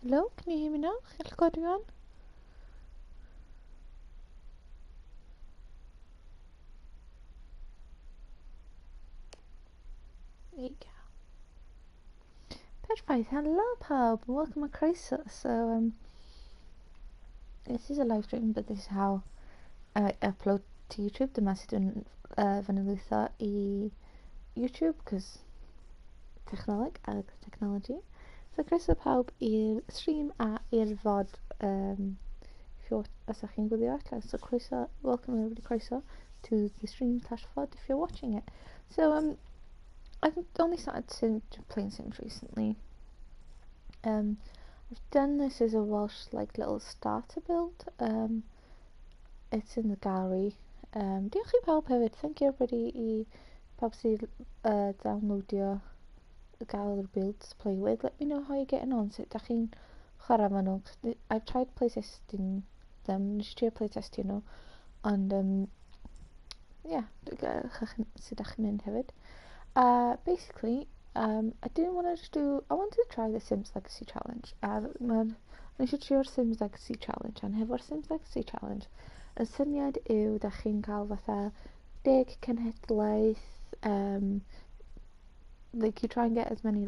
Hello, can you hear me now? Chi'ch gwrdd fi wan? There you go. Perfect. Hello, pawb. Welcome to Croeso. So, this is a live stream, but this is how I upload to YouTube. Dyma sydd yn fanylwytho I YouTube, because technoleg ag technology. So, croeso pawb i'r stream a i'r fod os ydych chi'n gwylio allan. So, croeso, welcome everybody, croeso to the stream / fod if you're watching it. So, I've only started playing Sims recently. I've done this as a Welsh little starter build. It's in the gallery. Diolch I pawb hefyd. Thank you everybody I pawb sydd downloadio the gallery builds to play with. Let me know how you're getting on. So, ydych chi'n chwarae fan nhw. I've tried playtesting them. Nes I trio playtestio nhw. Ond, yeah, sut ydych chi'n mynd hefyd. Basically, I didn't want to just do. I wanted to try the Sims Legacy Challenge. I should trio Sims Legacy Challenge. And hefo'r Sims Legacy Challenge, y syniad yw da chi'n cael fatha 10 cenhedlaeth. You try and get as many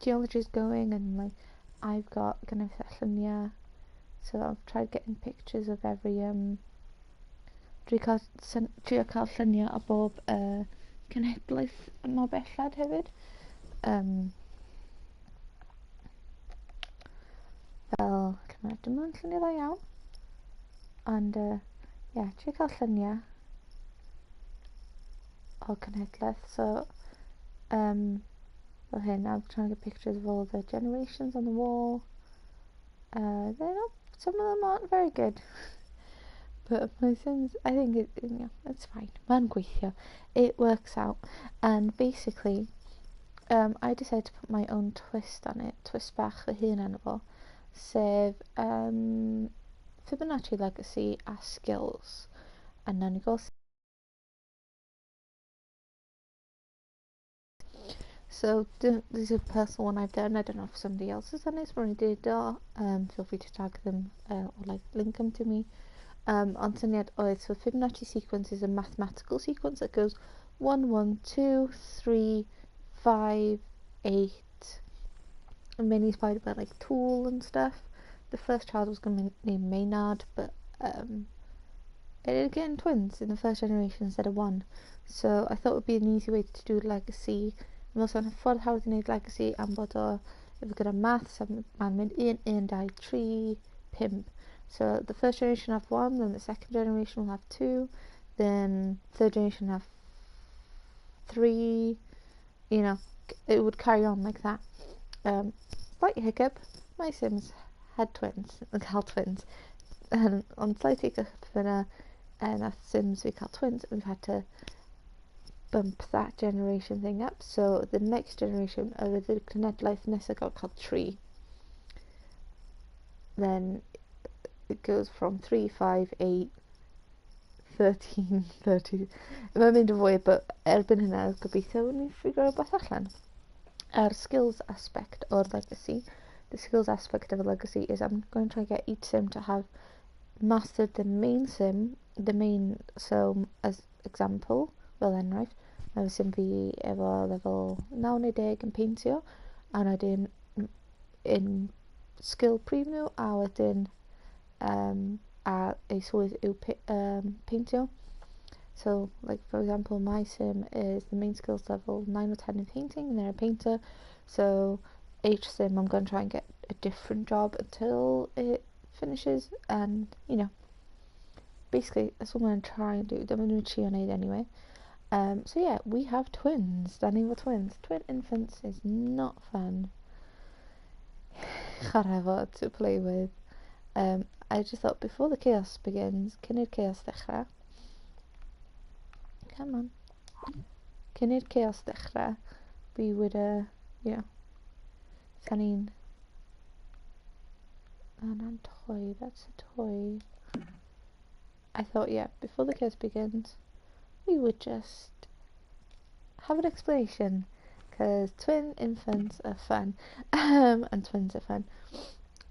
geologies going, and I've got lluniau. So I've tried getting pictures of every trio cael lluniau o bob cenhedlaeth mor bellad hefyd. Fel cymryd dim ond lluniau dda iawn. Ond trio cael lluniau o cenhedlaeth. So fel hyn, I'm trying to get pictures of all the generations on the wall. Some of them aren't very good. But my Sims, I think it's fine. Ma'n gweithio. It works out. And basically, I decided to put my own twist on it. Twist bach fy hun arno fo. Sef Fibonacci Legacy a Skills. And then you go. So this is a personal one I've done. I don't know if somebody else has done this, but I did. Feel free to tag them or link them to me. On syniad oedd, so Fibonacci sequence is a mathematical sequence that goes 1, 1, 2, 3, 5, 8, and mainly inspired by Tool and stuff. The first child was going to be named Maynard, but it ended getting twins in the first generation instead of one. So I thought it would be an easy way to do legacy. And also yn ffordd hawdd I wneud legacy am bod o efo gyda maths, mae'n mynd 1, 1, 2, 3, 5. So the first generation will have 1, then the second generation will have 2, then third generation will have 3. You know, it would carry on like that. Slight hiccup. My Sims had twins, and on slight hiccup fyna, nath Sims fi cael twins, we've had to bump that generation thing up. So the next generation, the cenhedlaeth nesaf got called 3. Then it goes from 3, 5, 8, 13, 30. Mae'n mynd yn fwy, but erbyn hynna, gobeithio ni'n ffigur rhywbeth allan. Our skills aspect or legacy. The skills aspect of a legacy is I'm going to try and get each sim to have mastered the main sim, so as example, fel enghraifft, mae sim fi efo level 9 neu 10 yn peintio, a wedyn in skill preview, a wedyn a ei swydd yw peintio. So, for example, my sim is the main skills level 9 or 10 in painting, and they're a painter. So, each sim I'm going to try and get a different job until it finishes, and basically that's what I'm going to try and do. I'm going to trio wneud anyway. So yeah, we have twins. Danny with twins. Twin infants is not fun. Chwarae to play with. I just thought before the chaos begins, cyn i'r chaos ddechrau. Come on. Cyn i'r chaos ddechrau, we would, ni'n... Na'n toy, that's a toy. I thought, yeah, before the chaos begins, we would just have an explanation. because twin infants are fun. And twins are fun.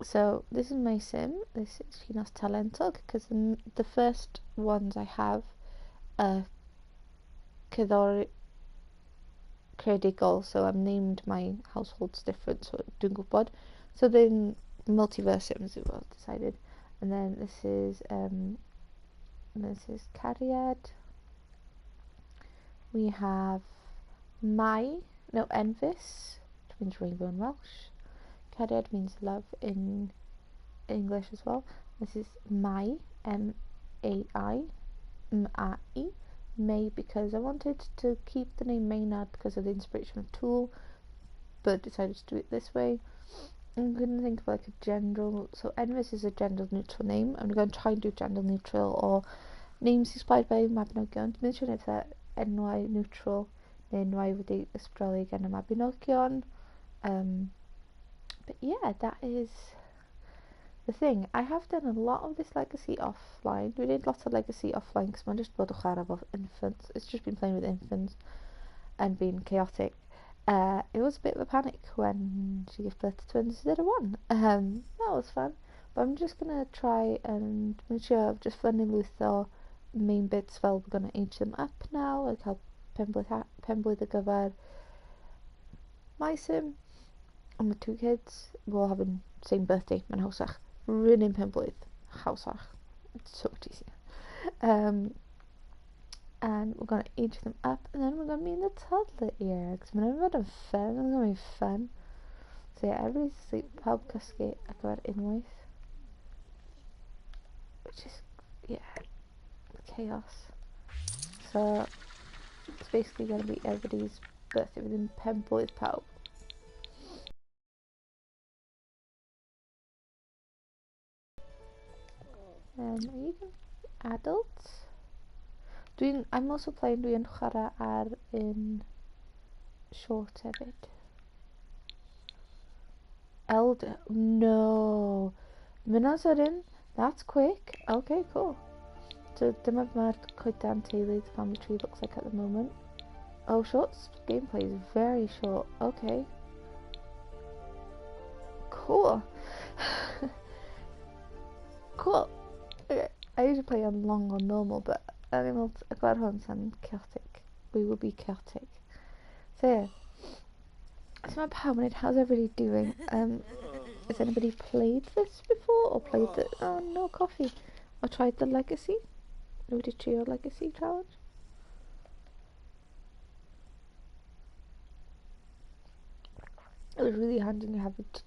So this is my sim. This is Finas Talentog, because the first ones I have are creadigol, so I've named my households different, so dwi'n gwybod. So then multiverse sims we've all decided. And then this is Cariad. We have Envis, which means rainbow in Welsh. Cariad means love in English as well. This is Mai, M-A-I, M-A-I. May, because I wanted to keep the name Maynard because of the inspiration of Tool, but decided to do it this way. I'm going to think of like a general, so Envis is a gender neutral name. I'm going to try and do gender neutral or names inspired by Mabinogion. Dwi'n siŵr if they're enwau neutral neu enwau wedi ysbrydoli gan y Mabinogion. But yeah, that is the thing. I have done a lot of this legacy offline. We did lots of legacy offline because I'm just bod o chwarae with infants. It's just been playing with infants and being chaotic. It was a bit of a panic when she gave birth to twins instead of one. That was fun. But I'm just going to try and make sure I've just funding with the main bits fel we're going to age them up now. Like how penblwydd ar gyfer my sim and the two kids we're all having same birthday. Mae'n hawsach. Rhywun penblwydd. Hawsach. It's so much easier. And we're going to age them up, and then we're going to be in the toddler era because we're going to have fun. It's going to be fun. So yeah, everybody's asleep. Pawb cysgu ar gyfer unwaith, which is, yeah, chaos. So it's basically going to be everybody's birthday within penblwydd pawb. Are you adults? I'm also playing dwi'n chwarae ar in short hefyd. Elder, no. Minas Erin, that's quick. Okay, cool. So dyma mae'r coedan teulu, the family tree looks like at the moment. Oh, short gameplay is very short. Okay. Cool. Cool. Okay. I usually play on long or normal, but animals got home and chaotic. We will be chaotic. So yeah. So my power minute, how's everybody doing? Has anybody played this before or played the no coffee? Or tried the legacy? Nobody trio legacy challenge? It was really handy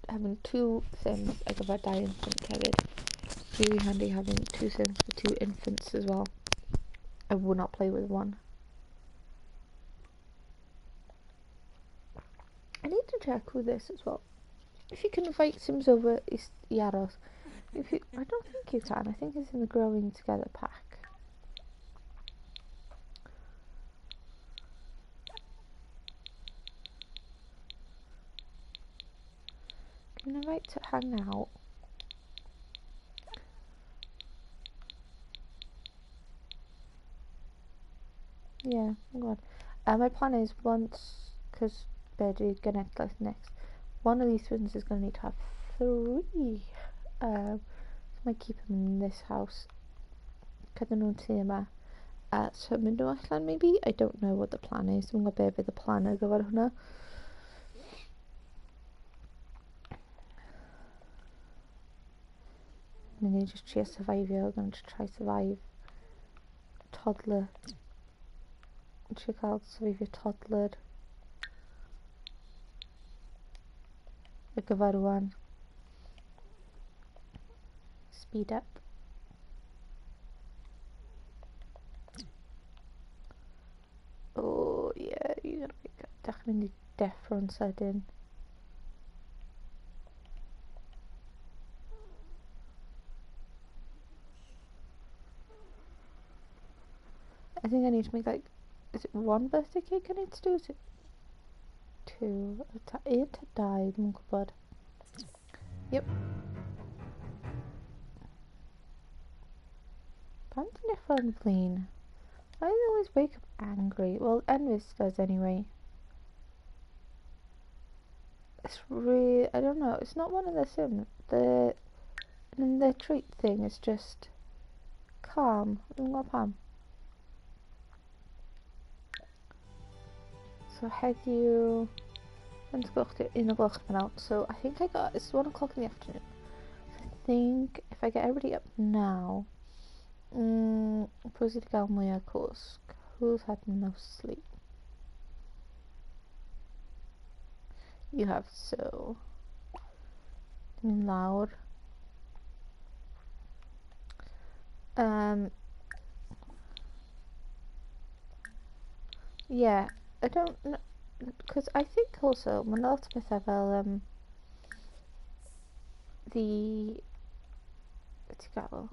having two sims like about die infant carried. Really handy having two sims for two infants as well. I would not play with one. I need to check with this as well. If you can invite sims over Yaros. I don't think you can. I think it's in the growing together pack. Can invite to hang out. Yeah, oh god. My plan is once, because Betty gonna next, one of these twins is gonna need to have 3. So I might keep him in this house. Cadw nhw'n tŷ yma. So mynd nhw allan maybe? I don't know what the plan is. Dwi'n gwybod be bydd y plan ar gyfer hwnna. And then just try survivio. I'm going to try survive toddler. Try cael survivio toddler ar gyfer rwan. Speed up. Oh yeah, you're gonna be definitely deffro yn sydyn. I think I need to make like, is it 1 birthday cake I need to do? Is it 2? 1 to 2, dwi'n gwybod. Yep. Pam dwi'n deffro yn flin? I always wake up angry. Well, Envis does anyway. It's really, I don't know, it's not one of the Sims. The treat thing is just calm. Dwi'n gweld pam. So heddiw, yn gloch to 1 o'clock now. So I think it's 1 o'clock in the afternoon. So I think if I get everybody up now, pwy sydd wedi gael mwy o cwsg? Who's had no sleep? You have, so dwi'n lawr. Yeah, I don't know, because I think also mae'n lot o bethau fel what's it gael?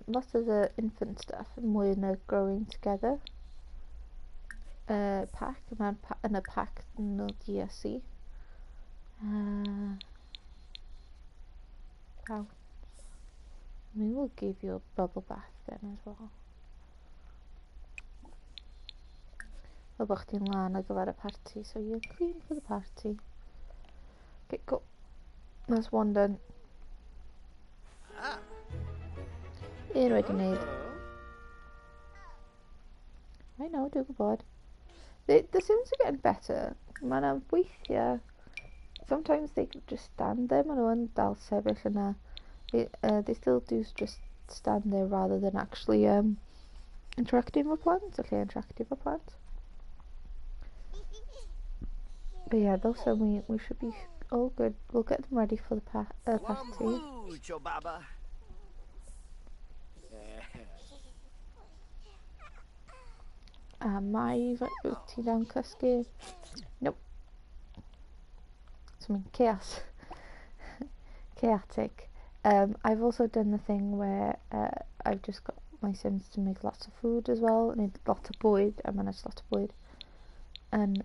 Most of the infant stuff mwy yn growing together pack, yn y pack no DSC. Wow. We will give you a bubble bath then as well. Fel bod chdi'n lan ar gyfer y party, so you're clean for the party. Okay, cool. That's one done. Un wedi wneud. I know, dwi'n gwybod. The Sims are getting better. Mae yna weithiau, sometimes they just stand there, maen nhw'n dal sefyll yna. They still do just stand there rather than actually interacting with plants, okay, interactive with plants. But yeah, those are we should be all good. We'll get them ready for the party. Mai, wyt ti dawn cysgu? Nope. Something chaos. Chaotic. I've also done the thing where I've just got my Sims to make lots of food as well. I need lots of bwyd. I managed lots of bwyd. And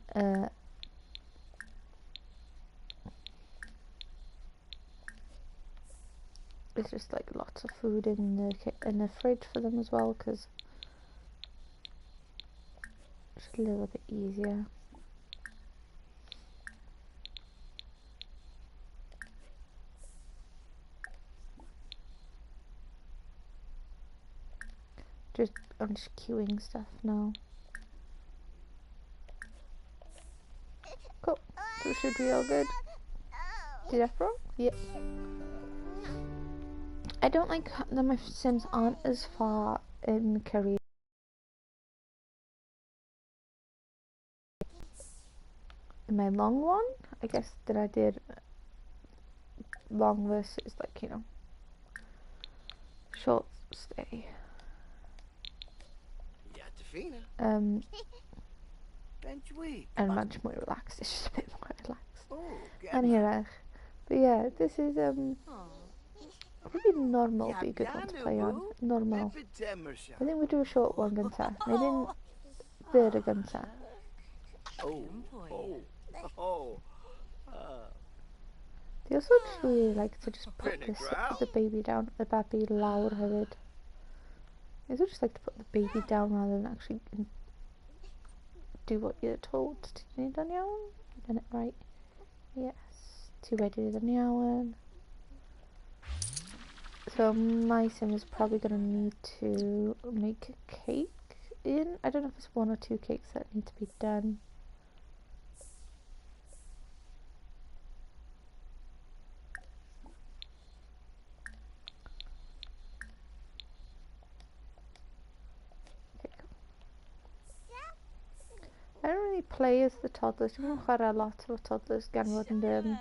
there's just like lots of food in the fridge for them as well, because it's a little bit easier. I'm just queuing stuff now. Cool. So should be all good. Did I wrong? Yep. I don't like that my Sims aren't as far in career. In my long one, I guess that I did long versus like, you know, short stay. And much more relaxed. It's just a bit more relaxed. And here, but yeah, this is probably normal would be a good one to play on. Normal. I think we do a short one gynta. Maybe third gynta. They also just really like to just put the baby down, the baby lawr hefyd. They also just like to put the baby down rather than actually do what you're told to do. Done iawn? Done it right? Yes. Ti wedi done iawn. So my Sim is probably going to need to make a cake in. I don't know if it's 1 or 2 cakes that need to be done. I don't really play as the toddlers. Dwi'n mwyn chwarae lot o toddlers gan fod yn llnau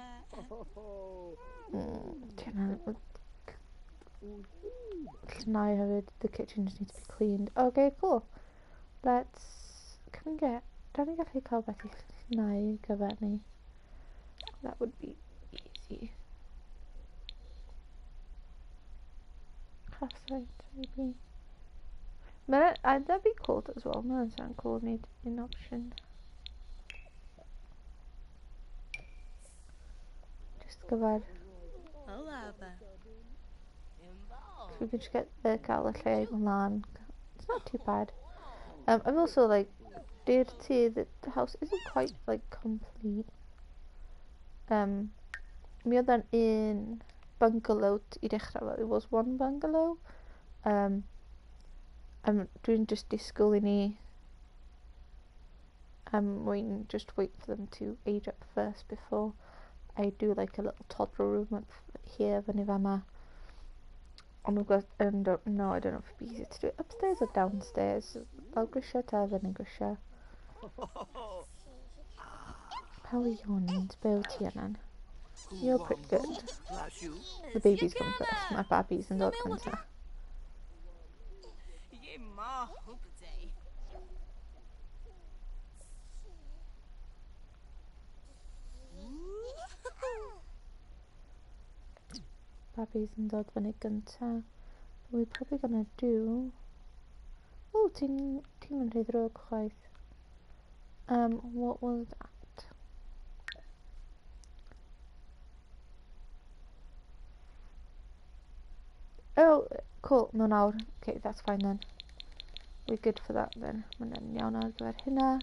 hefyd. The kitchen just needs to be cleaned. Okay, cool. Can we get... Don't we gallu cael beth I llnau gyfer ni? That would be easy. Half-side, maybe. That'd be cool as well. That'd sound cool. Need an option. Just gyfer. If we could just get the gael y lle ymlaen. It's not too bad. I've also like deud ti that the house isn't quite like complete. Mi oedd yn bungalow I dechrau fel. It was one bungalow. Dwi'n just disgwyl I ni we just wait for them to age up first before I do like a little toddler room up here fyny fama. And we've got, no, I don't know if it'd be easier to do it upstairs or downstairs. I'll grisia ta fyny grisia. How are your needs? Bew ti anan? You're pretty good. The babies come first. My babies and dog cynta. Babies and dog fyny gynta. We're probably gonna do... Oh, ti'n mynd rhy ddrwg chwaith. What was that? Oh, cool. No, nawr. Okay, that's fine then. We're good for that then. Mae'n iawn ar gyfer hynna.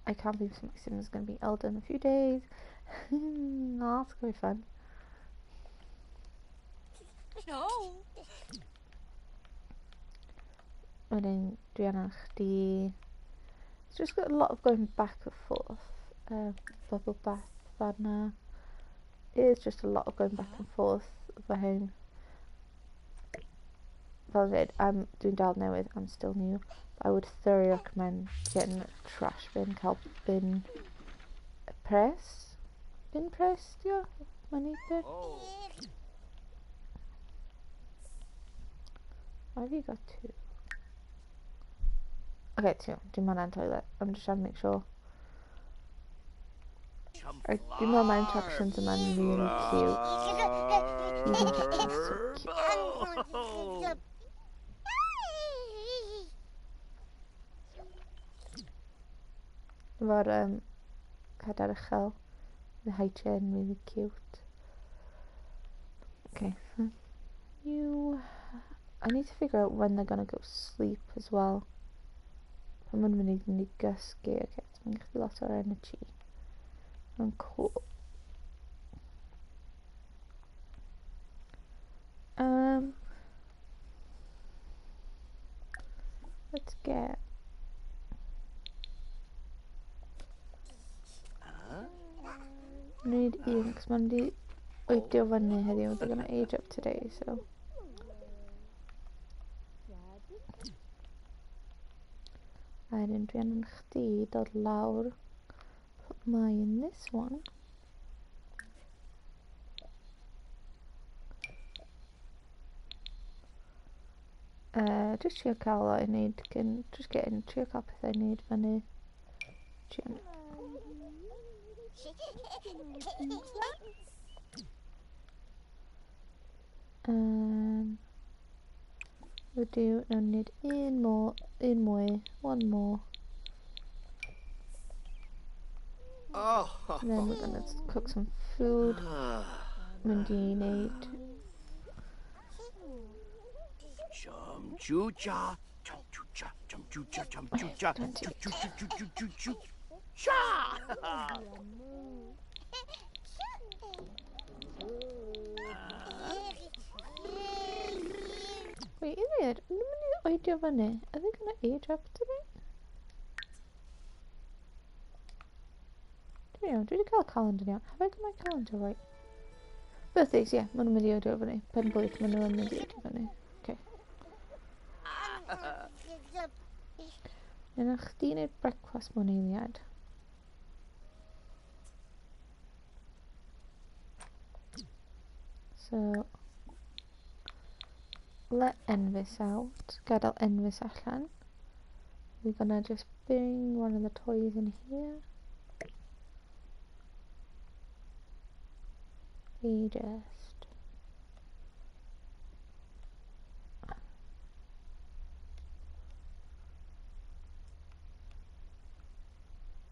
I can't believe my sim is going to be elder in a few days. No, that's going to be fun. No. Wedyn, dwi anna chdi. It's just got a lot of going back and forth. Bubble bath fanna. It is just a lot of going back and forth fy hyn. Fel I said, dwi'n dal newydd, I'm still new. I would thoroughly recommend getting a trash bin, cael bin press. Bin press, yeah, money bin. Why have you got two? Okay, two. Do man and toilet. I'm just trying to make sure. I do know my interactions and man really cute. These interactions are so cute. Efo'r cadar uchel. The height chain really cute. Okay. I need to figure out when they're gonna go sleep as well. I'm gonna need gysgu. Okay, it's gonna give a lot of energy. And cool. Let's get need un because man di oidio fyny heddiw. They're gonna age up today, so Wedyn dwi angen chdi dod lawr. Put mine in this one. Just trio cael o I need cyn just getting trio cael pethau I need fyny. Trio. We'll do no need one more, one more. And then we're gonna cook some food. Mynd I wneud wait, is it? Yn mynd I oidio fyny? Are they gonna age up today? Dwi wedi cael calendar now. Have I got my calendar right? Birthdays, yeah. Maen nhw'n mynd I oidio fyny. Penblwydd, maen nhw'n mynd I oidio fyny. Okay. Yna chdi wneud brecwast mewn eiliad. So, let Envis out. Gadael Envis allan. We're gonna just bring one of the toys in here. We just...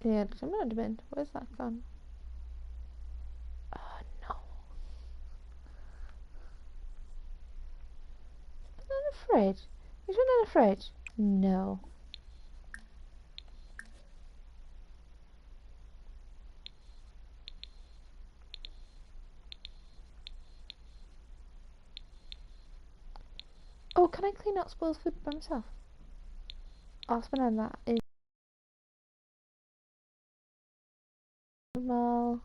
Yeah, I'm not a bit. Where's that gone? Oh no. Put it in the fridge. You put it in the fridge? No. Oh, can I clean out spoiled food by myself? I'll spend on that. Is normal,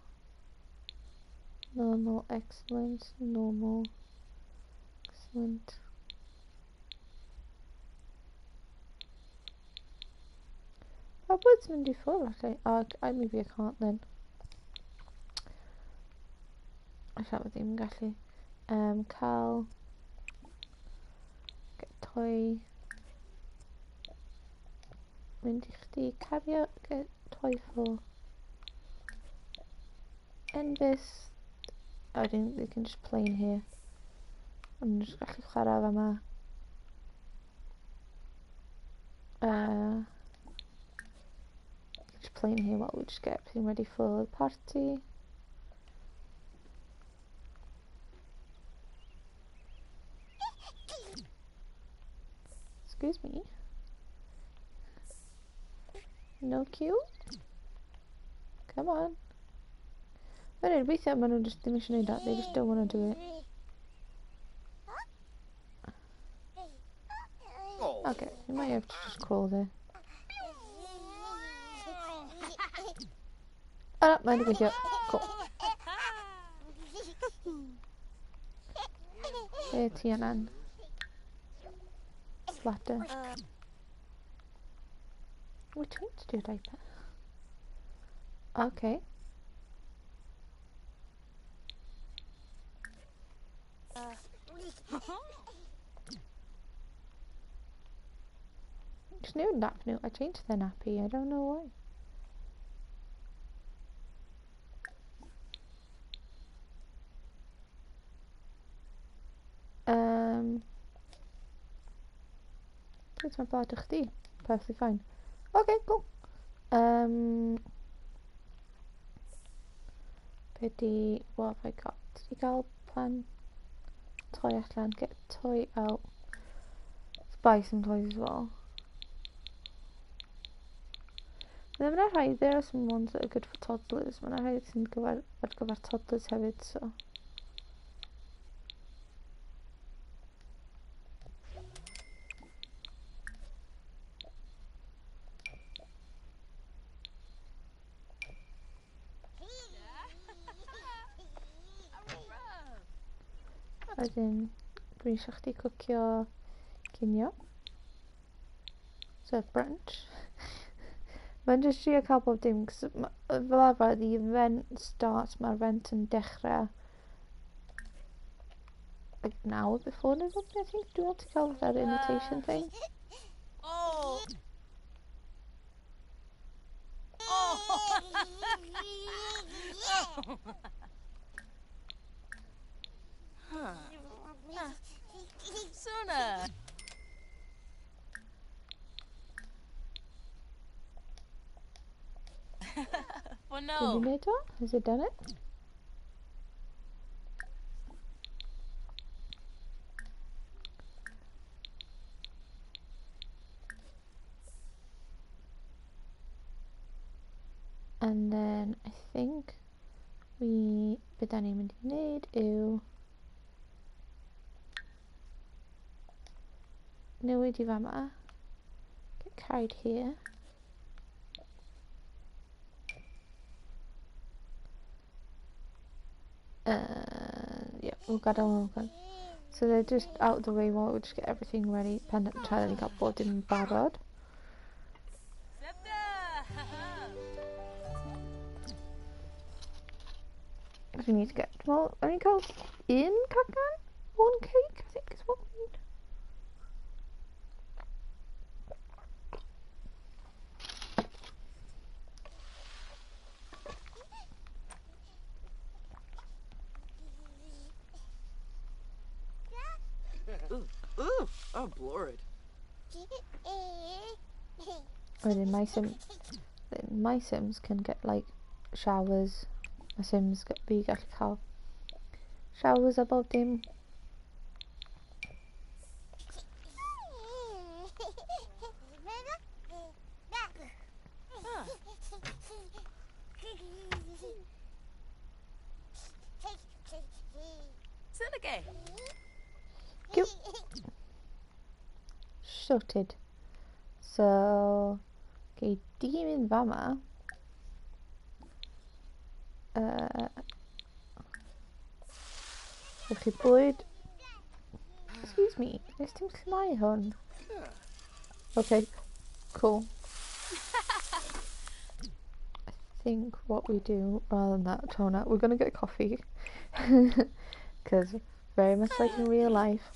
normal, excellent, normal, excellent. What would someone do for that? I maybe I can't then. I can't with him gallu. Cal, get toy. Mynd I chdi cario get toy for. Enbys. I think they can just play in here. I'm just gallu chwarae fa 'ma. Just play in here while we just get everything ready for the party. Excuse me. No cue? Come on. But we said I'm just finishing that. They just don't want to do it. Okay, you might have to just crawl there. Ah, mind if here. Cool. There, Tianan. Flatter. We changed your diaper. Okay. Just new nap new. I changed the nappy. I don't know why. It's my part of tea. Perfectly fine. Okay, cool. Pity, what have I got? You got plan toy allan, get a toy out. Let's buy some toys as well. And then there are some ones that are good for toddlers. Mae'n rhaid sy'n ar gyfer toddlers hefyd, so. A wedyn, dwi'n eisiau chdi cwcio cinio. So, brunch. Mae'n just trio cael bob dim, cos fel arfer, the event starts, mae'r event yn dechrau like an hour before or something, I think. Do you want to call that invitation thing? Oh. Oh. Huh. Sooner. Well, no. Terminator? Has it done it? And then I think we bydd ni'n mynd I wneud yw newid I fama. Get carried here. Yeah, we'll gadael hwn. So they're just out of the way while we just get everything ready. Pendant tra ni cael bod yn barod. We need to get well, only called in cacan? One cake, I think is what we need. Ooh, I'm bored. Then my Sims can get like showers. My Sims get big gallu showers above them. Synnygay. Cute. sorted. So, okay, dim yn fama. Ych chi bwyd? Excuse me, nes ti'n llnau hwn? Okay, cool. I think what we do, rather than that, Tona, we're gonna get coffee. Because very much like in real life,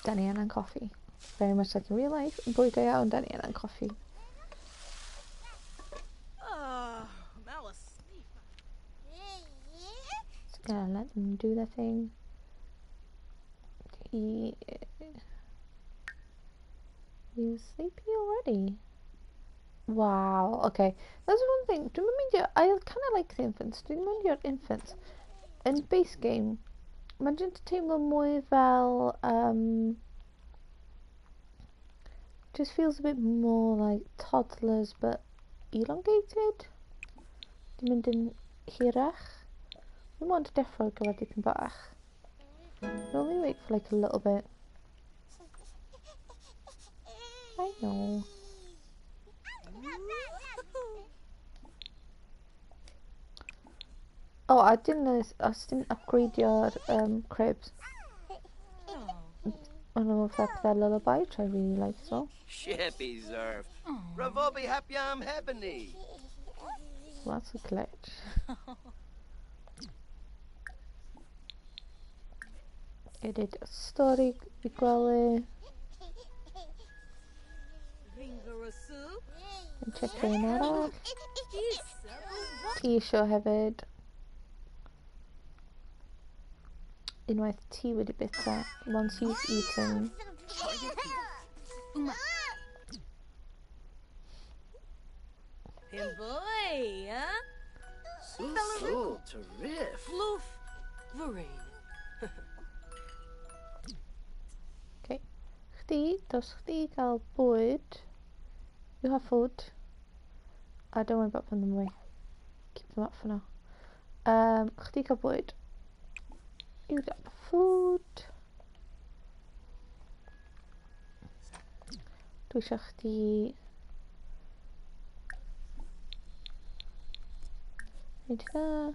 Danny and coffee. Very much like in real life, bwyd go iawn, Danny and coffee. Just gonna let them do their thing. You sleepy already? Wow, okay. That's one thing. Do you remember I kind of like the infants. Do you remember your infants? In base game, mae'n just teimlo mwy fel, just feels a bit more like toddlers, but elongated. Di mynd yn hirach. We want to defro gyfer dipyn bach. We'll only wait for like a little bit. I know. Oh, I didn't upgrade your cribs. I don't know if that's that lullaby, which I really like so. Shippy Zerf. Ravobi Hapyam Hebony. Well, that's a glitch. Edit a story, gwely. And check rhywun arall. Ti isio hefyd. Unwaith ti wedi bita, once you've eaten. Boy, huh? So terrific. Floof. Varine. Okay. Chdi, dos chdi gael bwyd. You have food. I don't worry about putting them away. Keep them up for now. Chdi gael bwyd. You got food. Dwi eisiau chdi neud hynna.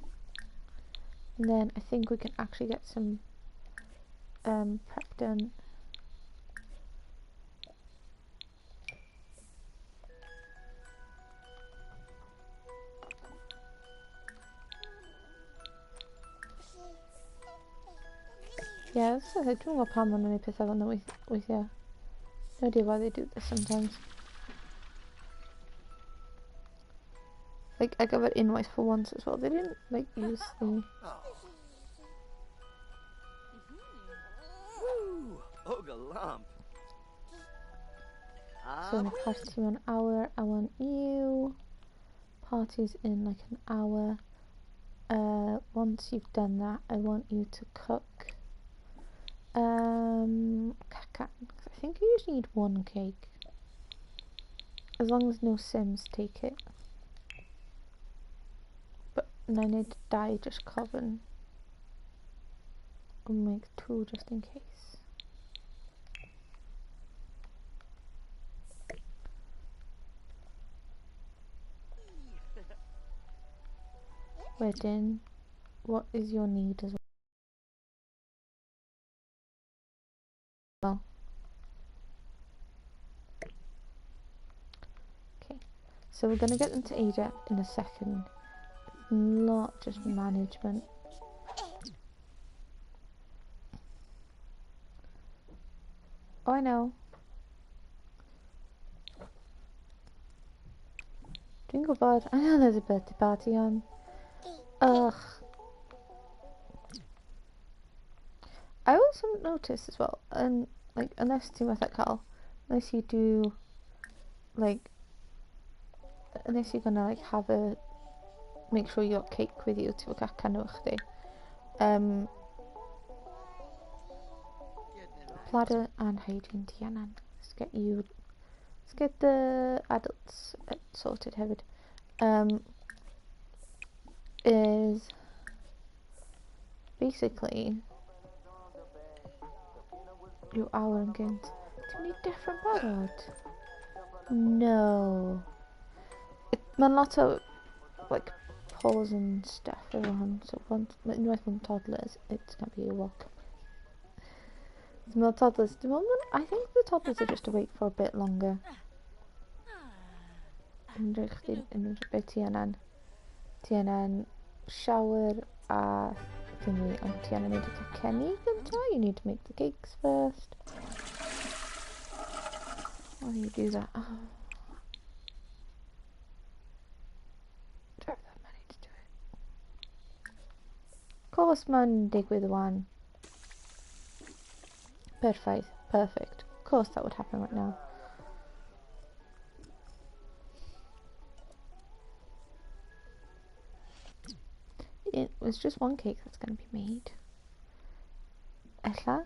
And then I think we can actually get some prep done. Yeah, so I don't know pam ma'n neud pethau fel yna weithiau. No idea why they do this sometimes. Like, I got it invoice for once as well. They didn't, like, use the... Woo! Ogalamp. So, the party in an hour. I want you. Party's in, like, an hour. Once you've done that, I want you to cook. I think you usually need one cake. As long as no Sims take it. But I need to die just coven. I'll make 2 just in case. Wedyn, what is your need as well? Okay, so we're going to get into Ada in a second. Not just management. Oh, I know. Dwi'n gwybod. I know there's a birthday party on. Ugh. I also noticed as well, and like, unless you unless you do, like, unless you're gonna like have a, make sure your cake with you to look canw chdi. Bladder and hygiene Tianan. Let's get the adults sorted hefyd. Is basically your hour and gynt. Do we need different barod? No. Mae'n lot o like paws and stuff around, so once unwaith mewn toddlers, it's gonna be a welcome. Mewn toddlers, I think the toddlers are just awake for a bit longer. Unrhyw chdi, be ti angen? Ti angen shower a thingy, ond ti angen neud y cenni gynta? You need to make the cakes first. How do you do that? Oh. Drive that money to do it. Of course ma'n digwydd wan. Perfect. Of course that would happen right now. It was just one cake that's going to be made. Ella.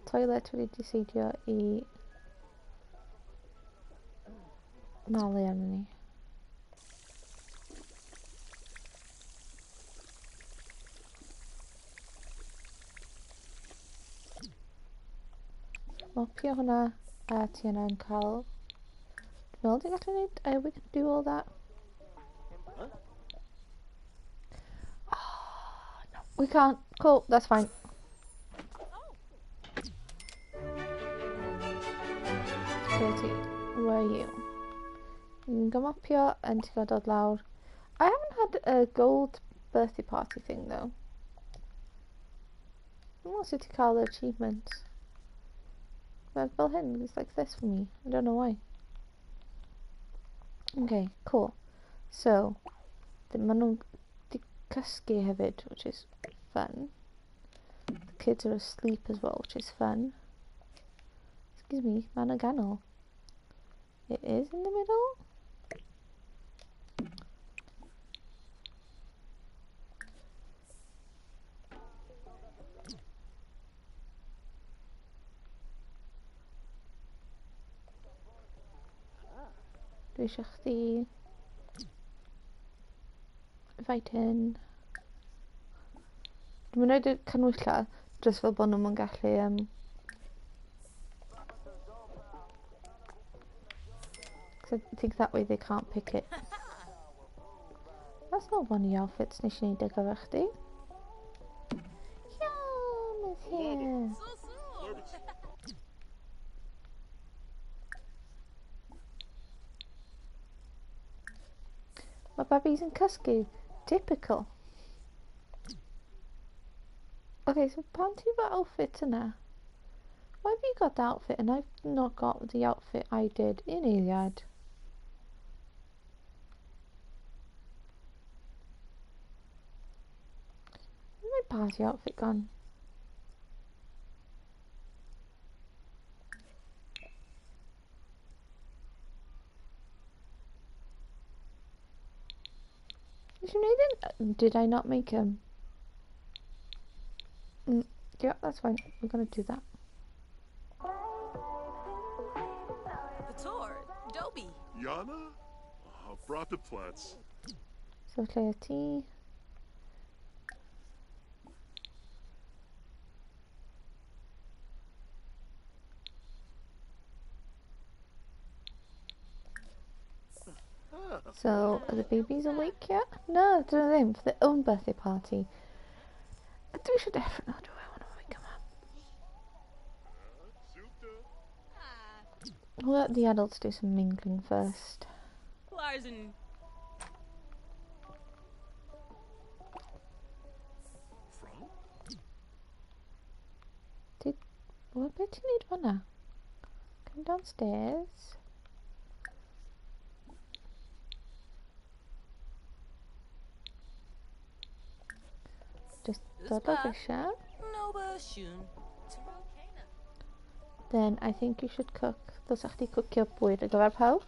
Toilet wedi decidio I malu arno ni. Mopio hwnna a ti yna yn cael... Dwi'n meddwl ti'n gallu neud... we can do all that. Oh, no, we can't. Cool, that's fine. Katie, where are you? You can gymopio and ti'n gael dod lawr. I haven't had a gold birthday party thing though. I'm also to call the achievements. But fel hyn, it's like this for me. I don't know why. Okay, cool. So, ma nhw'n cysgu hefyd, which is fun. The kids are asleep as well, which is fun. Excuse me, man y ganol. It is in the middle? Dwi eisiau chdi fight in. Dwi'n mynd i canwylla just fel bod nhw'n gallu because I think that way they can't pick it. That's not one of the outfits nes I neud ar gyfer chdi. Yum, it's here. Mae babies yn cysgu. Typical. Okay, so pan ti efo outfit yna? Why have you got the outfit and I've not got the outfit I did in Eiliad? Where's my party outfit gone? Did I not make him? Yeah, that's fine. We're gonna do that. The tour, Dobie. Yana? Brought the plats. So lle ti? So, are the babies awake yet? No, they're them for their own birthday party. We should definitely do I want to wake them up. We'll let the adults do some mingling first. Larsen. What bit do you need one now? Come downstairs. Just dod o grisiau. Then I think you should cook. Ddylsach chdi cwcio bwyd ar gyfer pawb.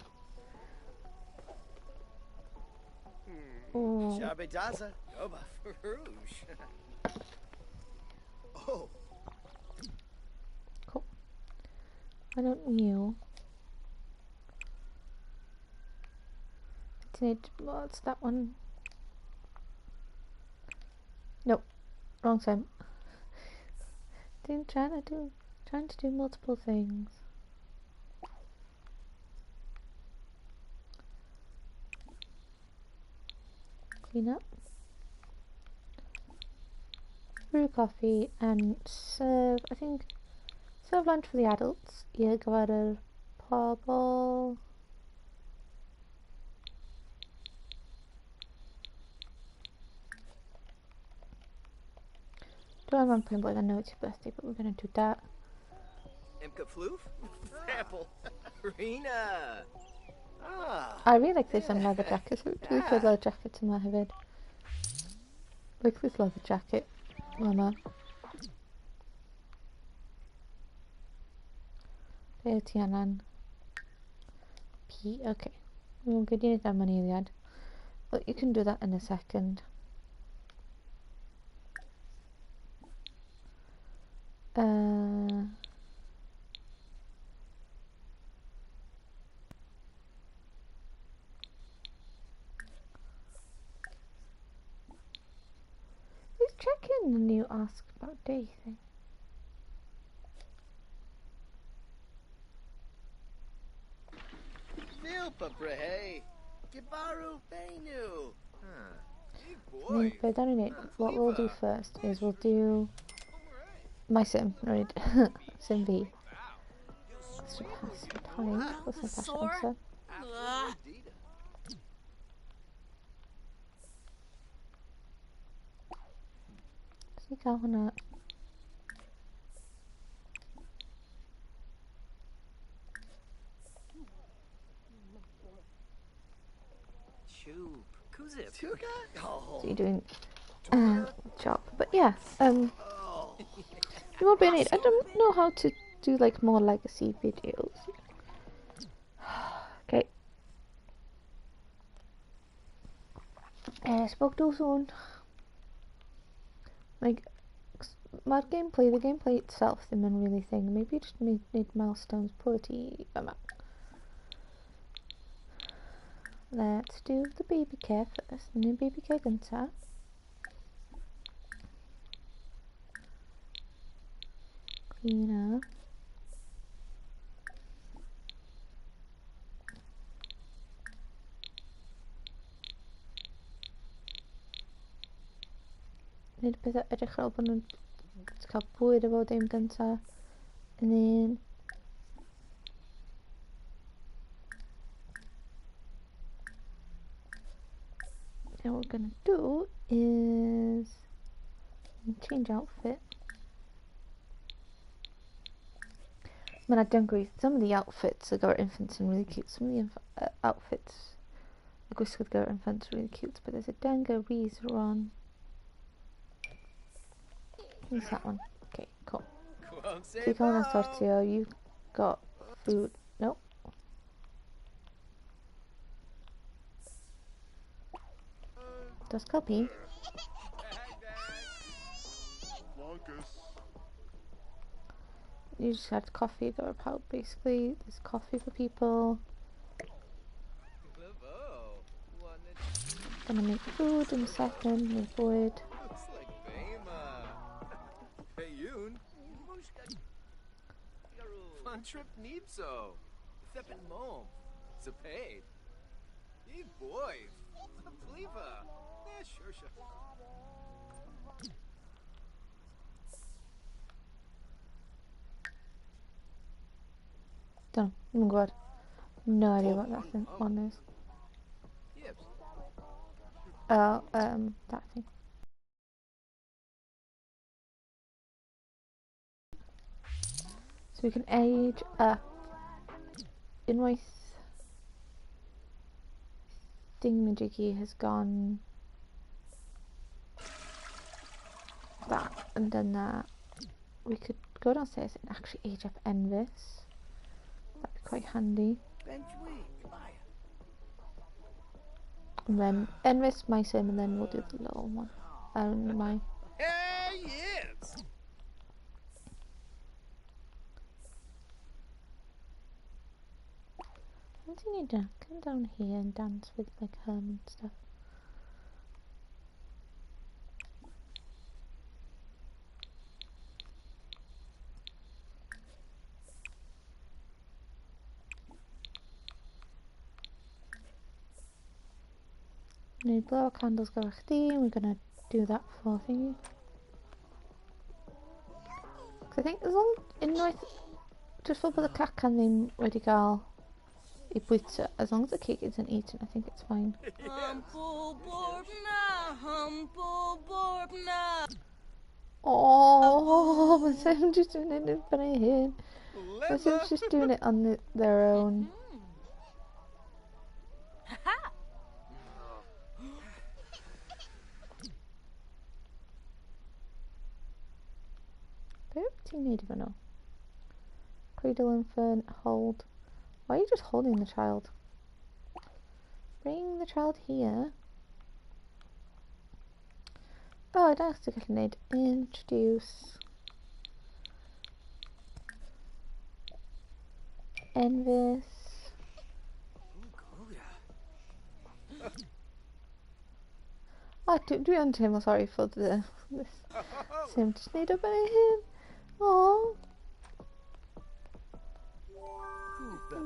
Shabby-daza, Oba Farouche. Oh. Cool. Why don't you... What's that one? Nope. Wrong time. Trying Trying to do multiple things. Clean up. Brew coffee and serve, I think, serve lunch for the adults. I'r pobl. Don't remember playing boys, I know it's your birthday, but we're gonna do that. Imka Floof? Apple. Rena. Ah. I really like this leather jacket, so we put leather jackets in my head. Like this leather jacket, Mama. There's Tianan. P, okay. We're going to need that money in the end. But you can do that in a second. Who's checking the new ask about day thing? Vilpa Brehe. Gibaru Benu. But I don't know. What we'll do first is we'll do my sim, right? Sim V. Let's just pass some time. Let's not pass answer. See how hwnna. So you're doing job, but yeah, you won't be need. I don't know how to do like more legacy videos. Okay. Spoke too soon. Like, the gameplay itself isn't really thing. Maybe you just need milestones pretty. Let's do the baby care first, and then baby care gynta. Clean up. Nid beth o edrych fel bod nhw'n cael bwyd efo dim gynta, and then what we're gonna do is change outfit. When I don't agree, some of the outfits that go infants are really cute. Some of the outfits that go infants are really cute. But there's a Denga Reezer on. Who's that one? Okay, cool. Click on that sortio. You got food. Nope. Does copy. You just had coffee that about basically. There's coffee for people. Gonna make food in a second. Make wood. Fun trip Nipso. Thepin mom. Zapade. Hey boy. Pliva. Yeah, sure. Don't. Oh my god. No idea what that one is. Oh, that thing. So we can age up. Invoice Thingamajiggy has gone that and done that. We could go downstairs and actually age up Envis. That'd be quite handy. And then Envis, my sim, and then we'll do the little one. My. Hey, yes. I think you need to come down here and dance with like him and stuff. We need blower candles go chdi. We're gonna do that for thingy. Cause I think as long unwaith just fel bod y cacan ddim wedi cael ei bwyta, as long as the cake isn't eaten, I think it's fine. Humble Borbna, humble Borbna. Oh, my Sims just doing it in front of him. My Sims Lemma. just doing it on their own. Ha! Be ti'n neud efo nhw? Cradle infant, hold. Why are you just holding the child? Bring the child here. Oh, da chdi gallu neud introduce. Envis. Oh, dwi yn teimlo sorry for this Sim just neud o ben hyn. Oh,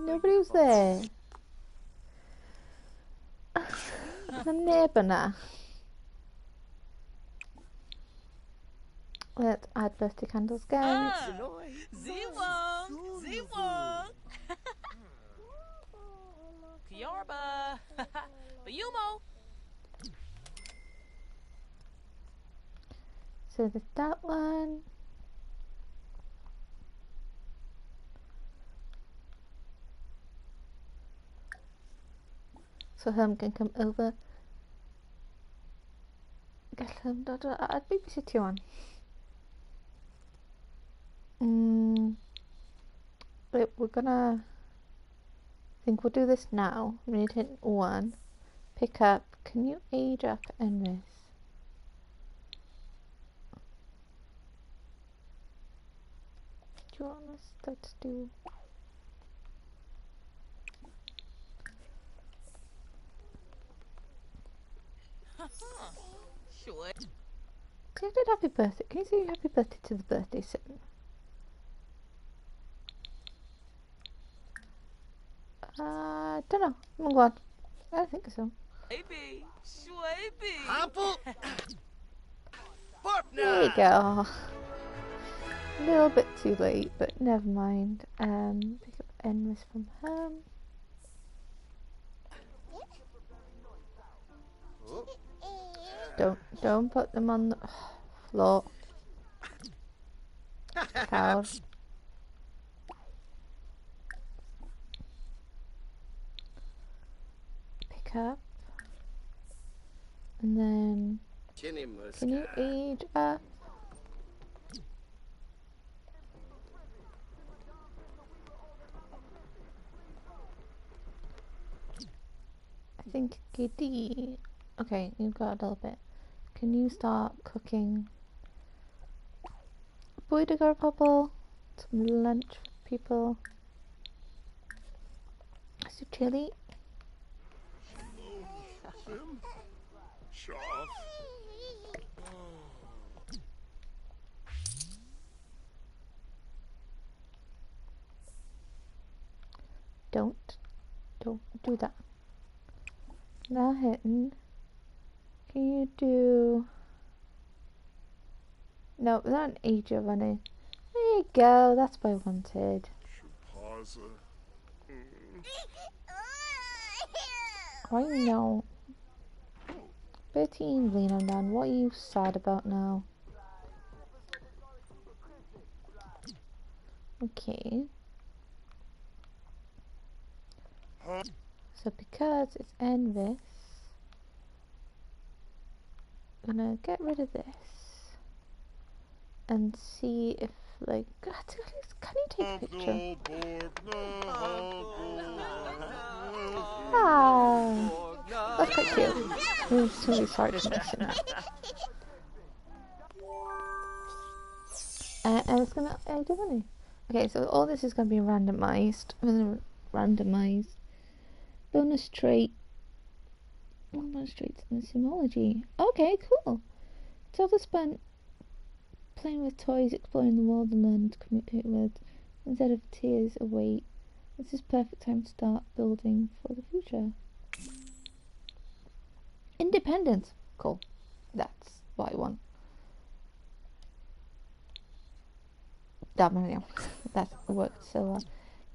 nobody was there. Na neb yna. Let's add birthday candles again. Zewong, Zewong. Kiorba, Bayumo. So there's that one. So him can come over. Get him dod I'd babysit you on. Wait, we're gonna I think we'll do this now. We need to hit 1. Pick up. Can you age up Envis? Do you want us to do? Sure. Say did happy birthday. Can you say happy birthday to the birthday Sim? Don't know. I'm going. I don't think so. Baby, Schwaby. Humble. There you Borpna. go. A little bit too late, but never mind. Pick up Envis from home. Don't put them on the floor. Coward. Pick up. And then can you age up? I think Giddy. Okay, you've got a little bit. Can you start cooking? Bwyd y gar pobl. Some lunch for people. Some chili. Sim? Shaw. Don't do that. Now hitting. Can you do? No, not an age of any. There you go. That's what I wanted. Pause. I know. 13, lean on down. What are you sad about now? Okay. So because it's Envis, I'm gonna get rid of this and see if, like, God, can you take a picture? Ah, that's quite cute. I'm really sorry to miss it now. And it's gonna, I don't know. Okay, so all this is gonna be randomized. Randomized. Bonus trait. Bonus traits in Simology. Okay, cool. Zelda spent playing with toys, exploring the world, and learning to communicate with instead of tears away. This is perfect time to start building for the future. Independence. Cool. That's what I want. That money. That worked so well.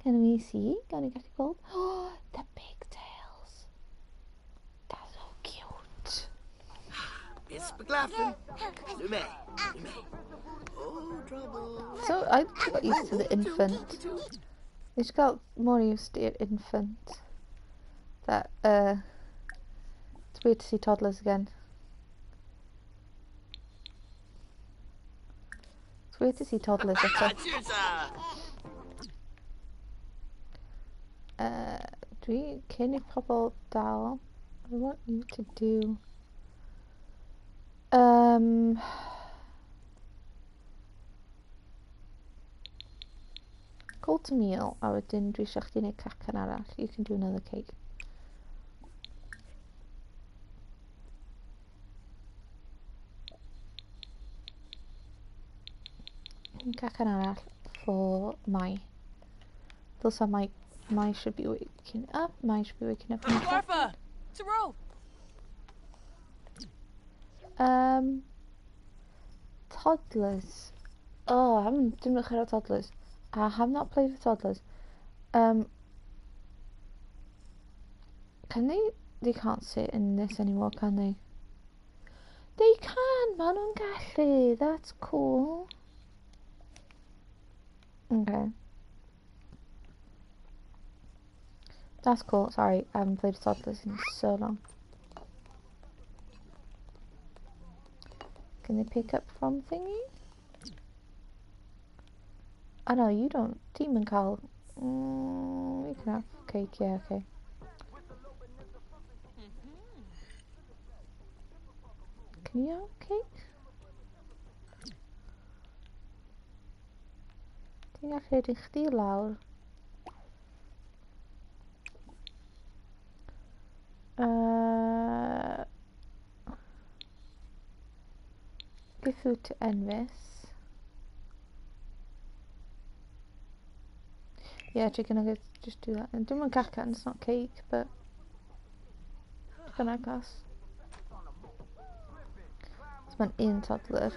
Can we see? Can we get a gold? Oh, the pigtails. That's so cute. It's McLaughlin. Lume. Oh, trouble. So I just got used to the infant. I just got more used to the infant. That it's weird to see toddlers again. It's weird to see toddlers. Can you pobl dal? I want you to do gold meal a wedyn dwi eisiau chdi wneud cacan arall. You can do another cake. Cacan arall for Mai. Those are Mai should be waking up. Mai should be waking up. Garfa! Taro! Toddlers. Oh, I haven't done much about toddlers. I have not played with toddlers. Can they can't sit in this anymore, can they? They can, ma nhw'n gallu. That's cool. Okay. That's cool. Sorry, I haven't played with toddlers in so long. Can they pick up from thingy? Oh no, you don't. Demon Carl. You can have cake, yeah, okay. Can you have cake? Dwi'n gallu rhaid i chdi lawr. Give food to Envis. Yeah, chicken nuggets, just do that. And don't want cacan, it's not cake, but chicken nuggets. It's meant in toddler.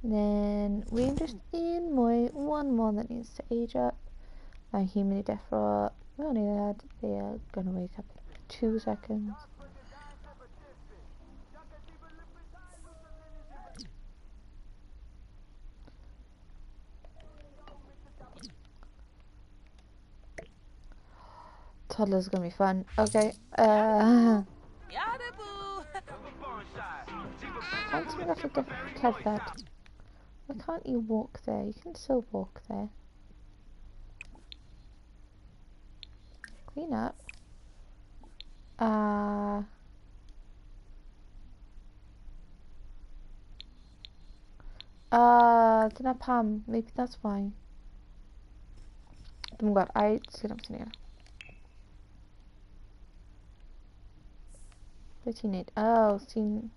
Then we just need one more that needs to age up. My human defro. We only had. They are gonna wake up in 2 seconds. Toddler's gonna be fun. Okay. Yada boo! Can't we have to have that? Why can't you walk there? You can still walk there. Clean up. Dyna pam. Maybe that's why. Dwi'm yn gwybod. Sy'n amser ni. Be ti'n neud? Oh, ti'n...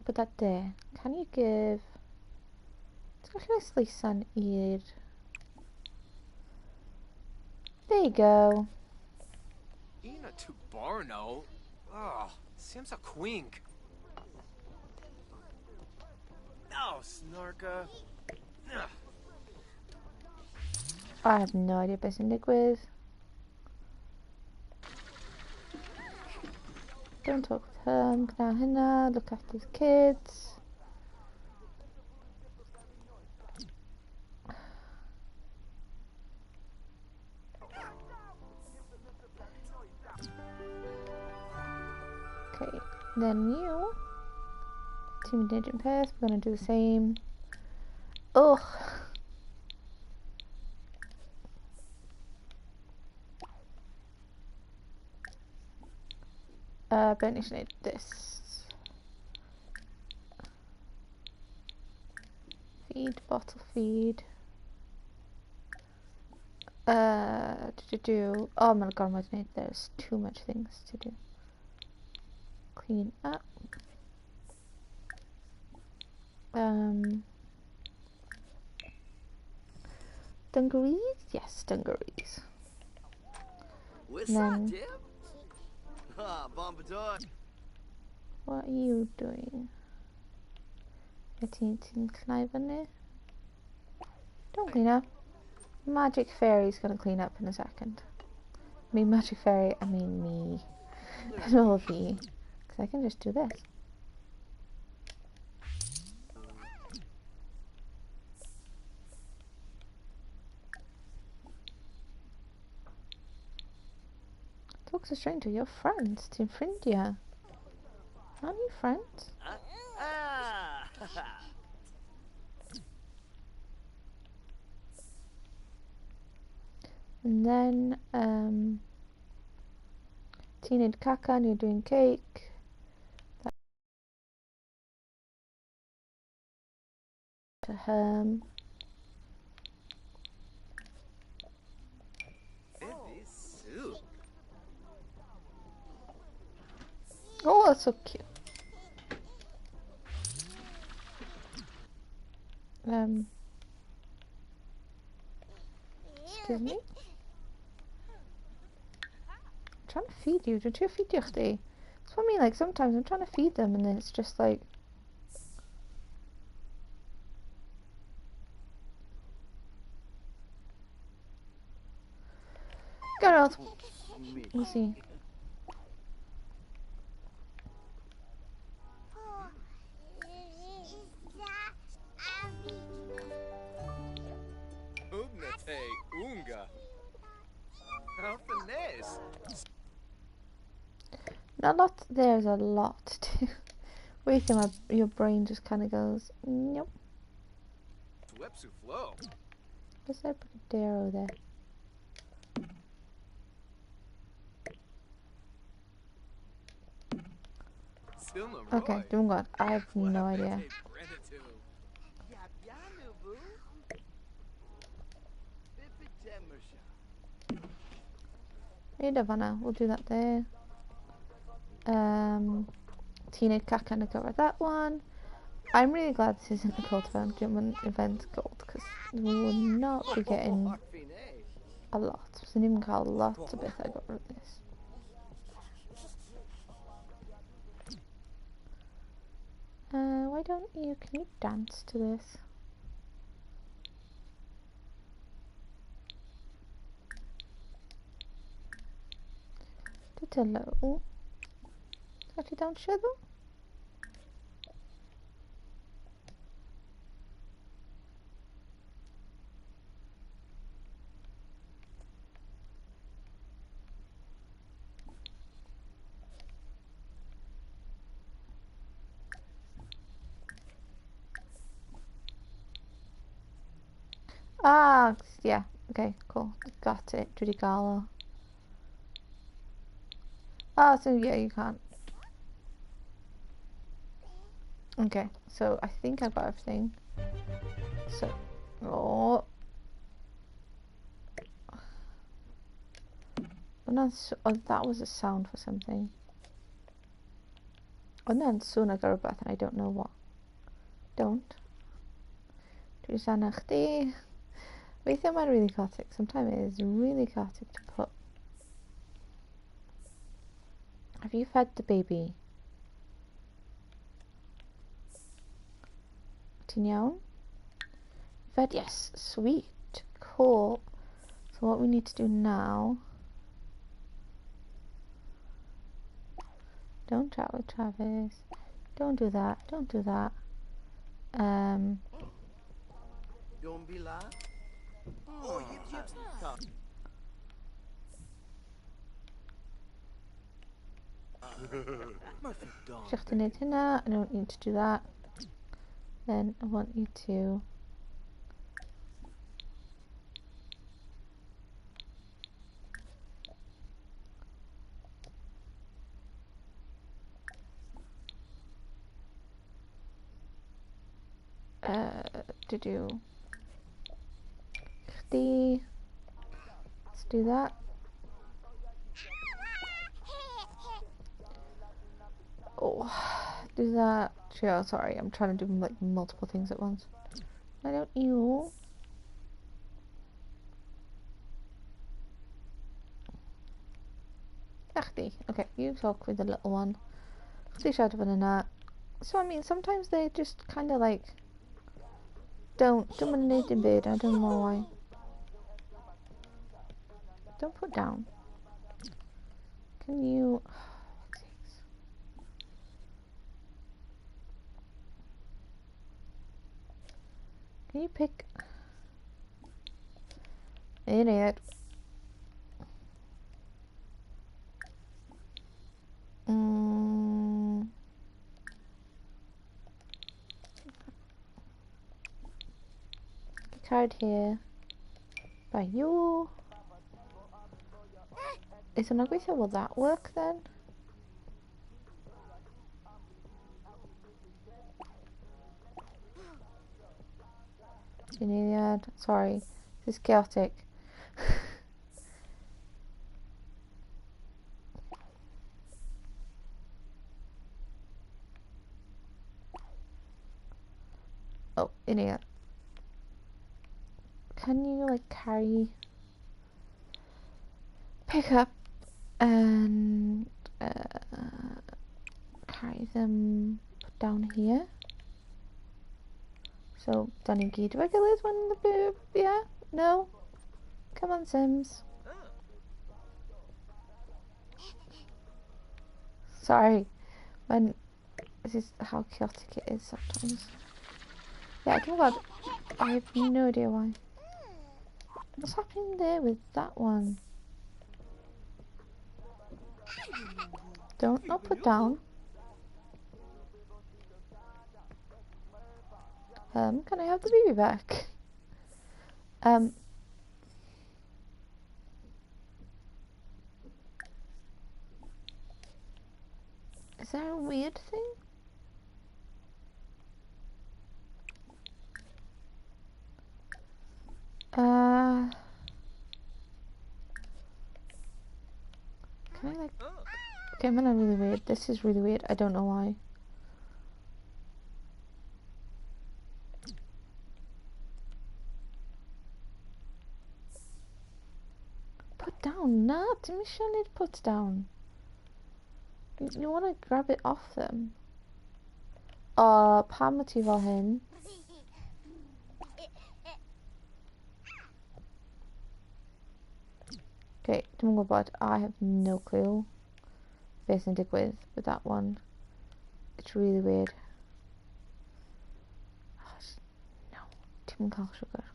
Put that there. Can you give... Ti'n gallu rhoi sleisan i'r... There you go. Ina tu Barno. Oh, Sim's a quink. No, Snarka. Ugh. I have no idea beth sy'n digwydd. Don't talk with him. Gna hynna. Look after the kids. Okay, then you. Team Digit Pass. We're gonna do the same. Ugh. But I need this. Feed, bottle feed. Oh my god, there's too much things to do. Clean up. dungarees? Yes, dungarees. What's And up, then, Tim? Ah, Bombador. what are you doing? Getting to climb on it. Don't clean up. Magic Fairy's gonna clean up in a second. I mean Magic Fairy, I mean me. And all of you. Because I can just do this. Talk to a stranger, you're friends. Team Frindia. Aren't you friends? Ah! And then, Teenage Kaka, and you're doing cake. To him. Heavy soup. Oh, that's so cute. Excuse me? I'm trying to feed you. Don't you feed your day? That's what I mean, like sometimes I'm trying to feed them and then it's just like get out. We'll see. Ugnate unga. How finesse. A lot. There's a lot to do. What do you think? Your brain just kind of goes, nope. Swepsu flow. What's that arrow there? Okay, doing good. I have no idea. Hey, Davana, we'll do that there. Teenage Cat kind of covered that one. I'm really glad this isn't a Cult event gold because we will not be getting a lot. So even got lots of bits. I got rid of this. Why don't you? Can you dance to this? Hello. Actually, don't show them. Ah, yeah. Okay, cool. Got it. Judy Garlow. Ah, so yeah, you can't. Okay, so I think I've got everything. So, oh. Oh, that was a sound for something. And then soon I got a breath and I don't know what. Don't. Weithio mae'n really chaotic. Sometimes it is really chaotic to put. Have you fed the baby? Ti'n iawn? Fed? Yes. Sweet. Cool. So what we need to do now. Don't chat with Travis. Don't do that. Don't do that. Don't be la. Oh, yip yip. I don't need to do that. Then I want you to do let's do that. Oh, do that. Yeah, sorry, I'm trying to do like multiple things at once. Why don't you Achdi. Okay, you talk with the little one. Chdi siarad efo hynna. So I mean, sometimes they just kind of like don't want to need in bed. I don't know why. Don't put down. Can you? Can you pick? Idiot. Card here. By you. Is it not going to? Will that work then? You need that? Sorry, this is chaotic. Oh, idiot. Can you like pick up and carry them down here? So, dan ni gyd efo'i gilydd when the boob, yeah? No? Come on, Sims. Sorry. This is how chaotic it is sometimes. Yeah, oh my god. I have no idea why. What's happening there with that one? Don't not put down. Can I have the baby back? Is there a weird thing? Can I like... Okay, I'm gonna really weird. This is really weird. I don't know why. Put down. Nah, Mission it puts down. You want to grab it off them. Pam ti fel hyn. Okay, dwi'm yn gwybod. I have no clue beth sy'n digwydd with that one. It's really weird. No, dim yn cael sugar.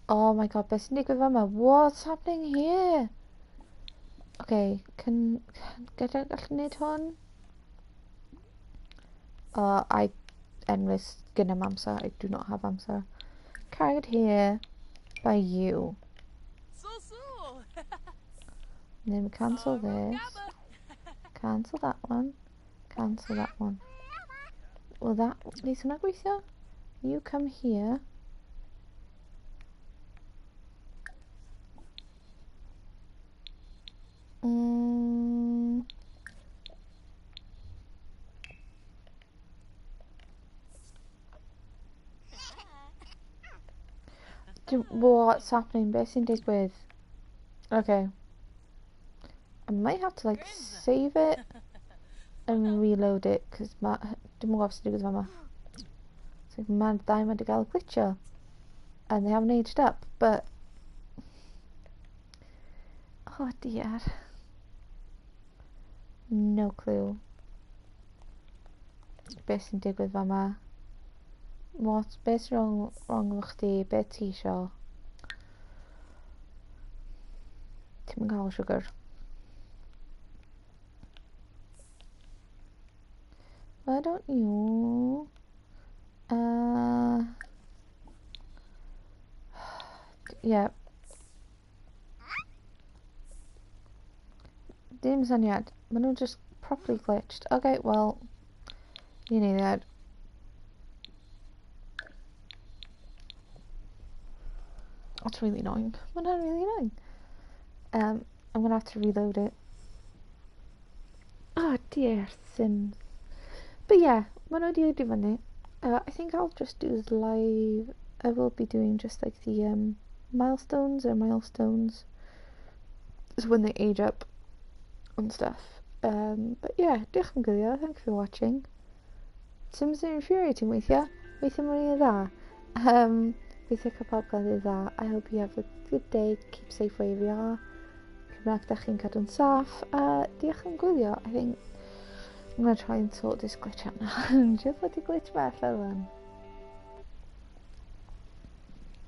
Oh my god, beth sy'n digwydd fama? What's happening here? Okay, gallwn wneud hwn? Endless gynnam amser. I do not have amser. Carried here by you. And then we cancel this. Cancel that one. Cancel that one. Well, that needs to gweithio. You come here. What's happening? Beth sy'n digwydd? Okay. I might have to like save it and reload it because dim yn gwybod sy'n digwydd fama. It's like mae'r ddau wedi gael glitcho and they haven't aged up, but oh dear. No clue. Beth sy'n digwydd fama? Beth sy'n wrong efo chdi? Beth ti isio? Ti'n mynd cael sugar. Why don't you yeah. Dim syniad. Maen nhw just properly glitched. Okay, well, you need that. That's really annoying. Well, not really annoying. I'm gonna have to reload it. Oh dear, Sims. But yeah, when I do it, I think I'll just do this live. I will be doing just like the milestones, is when they age up and stuff. But yeah, diolch yn gwylio. Thanks for watching. Sims yn infuriating weithiau. Weithiau mwy o dda. Weithiau cael pawb gael ei dda. I hope you have a good day. Keep safe wherever you are. Cymryd da chi'n cadw'n saff. Diolch yn gwylio. I think I'm going to try and sort this glitch out now. Just let it glitch back, fellan.